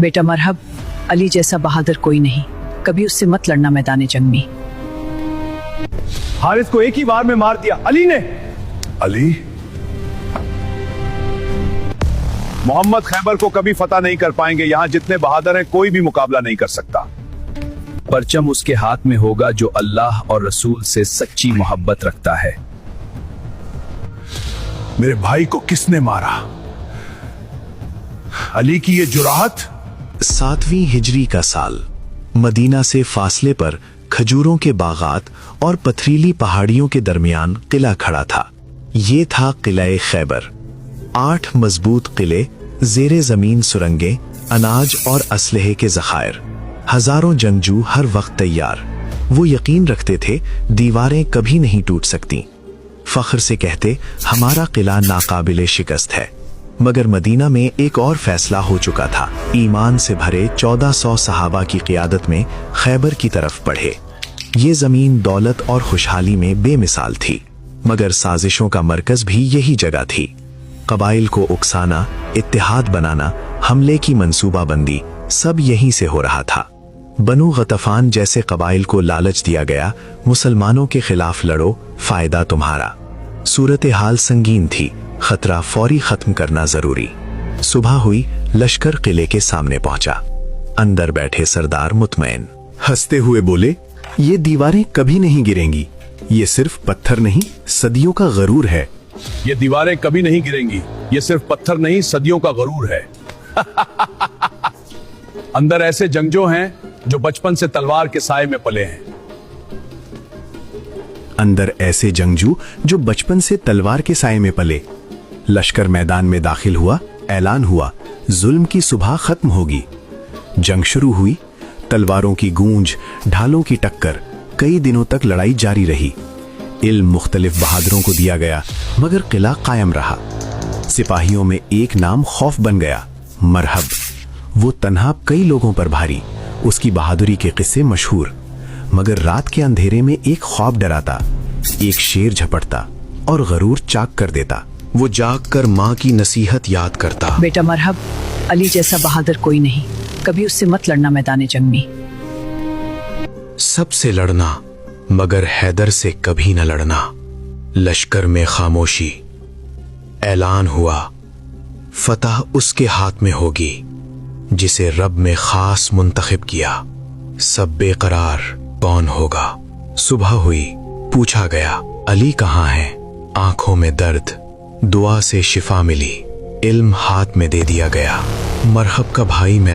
बेटा मरहब, अली जैसा बहादुर कोई नहीं, कभी उससे मत लड़ना मैदान जंग में। हारिस को एक ही बार में मार दिया अली ने। अली मोहम्मद खैबर को कभी फतह नहीं कर पाएंगे। यहां जितने बहादुर हैं कोई भी मुकाबला नहीं कर सकता। परचम उसके हाथ में होगा जो अल्लाह और रसूल से सच्ची मोहब्बत रखता है। मेरे भाई को किसने मारा? अली की ये जुराहत। 7वीं हिजरी का साल, मदीना से फासले पर खजूरों के बागात और पथरीली पहाड़ियों के दरमियान किला खड़ा था। ये था किला खैबर। 8 मजबूत किले, जेरे जमीन सुरंगें, अनाज और असलहे के जखायर, हजारों जंगजू हर वक्त तैयार। वो यकीन रखते थे दीवारें कभी नहीं टूट सकती। फख्र से कहते हमारा किला नाकाबिले शिकस्त है। मगर मदीना में एक और फैसला हो चुका था। ईमान से भरे 1400 सहाबा की क़ियादत में खैबर की तरफ बढ़े। ये जमीन दौलत और खुशहाली में बेमिसाल थी, मगर साजिशों का मरकज भी यही जगह थी। कबाइल को उकसाना, इत्तेहाद बनाना, हमले की मंसूबाबंदी, सब यहीं से हो रहा था। बनु गतफान जैसे कबाइल को लालच दिया गया, मुसलमानों के खिलाफ लड़ो, फायदा तुम्हारा। सूरत हाल संगीन थी, खतरा फौरी खत्म करना जरूरी। सुबह हुई, लश्कर किले के सामने पहुंचा। अंदर बैठे सरदार मुतमईन हंसते हुए बोले, ये दीवारें कभी नहीं गिरेंगी। ये सिर्फ पत्थर नहीं, सदियों का गरूर है। ये दीवारें कभी नहीं गिरेंगी, ये सिर्फ पत्थर नहीं, सदियों का गरूर है। अंदर ऐसे जंगजू हैं जो बचपन से तलवार के साए में पले हैं। अंदर ऐसे जंगजू जो बचपन से तलवार के साए में पले। लश्कर मैदान में दाखिल हुआ, ऐलान हुआ, जुल्म की सुबह खत्म होगी। जंग शुरू हुई, तलवारों की गूंज, ढालों की टक्कर, कई दिनों तक लड़ाई जारी रही। इल्म मुख्तलिफ बहादुरों को दिया गया, मगर किला कायम रहा। सिपाहियों में एक नाम खौफ बन गया, मरहब। वो तन्हा कई लोगों पर भारी, उसकी बहादुरी के किस्से मशहूर। मगर रात के अंधेरे में एक ख्वाब डराता, एक शेर झपटता और गरूर चाक कर देता। वो जाग कर माँ की नसीहत याद करता। बेटा मरहब, अली जैसा बहादुर कोई नहीं, कभी उससे मत लड़ना मैदान जंग में। सबसे लड़ना, मगर हैदर से कभी न लड़ना। लश्कर में खामोशी। ऐलान हुआ, फतह उसके हाथ में होगी जिसे रब में खास मुंतखब किया। सब बेकरार, कौन होगा? सुबह हुई, पूछा गया, अली कहाँ है? आंखों में दर्द, दुआ से शिफा मिली, इल्म हाथ में दे दिया गया। मरहब का भाई मैं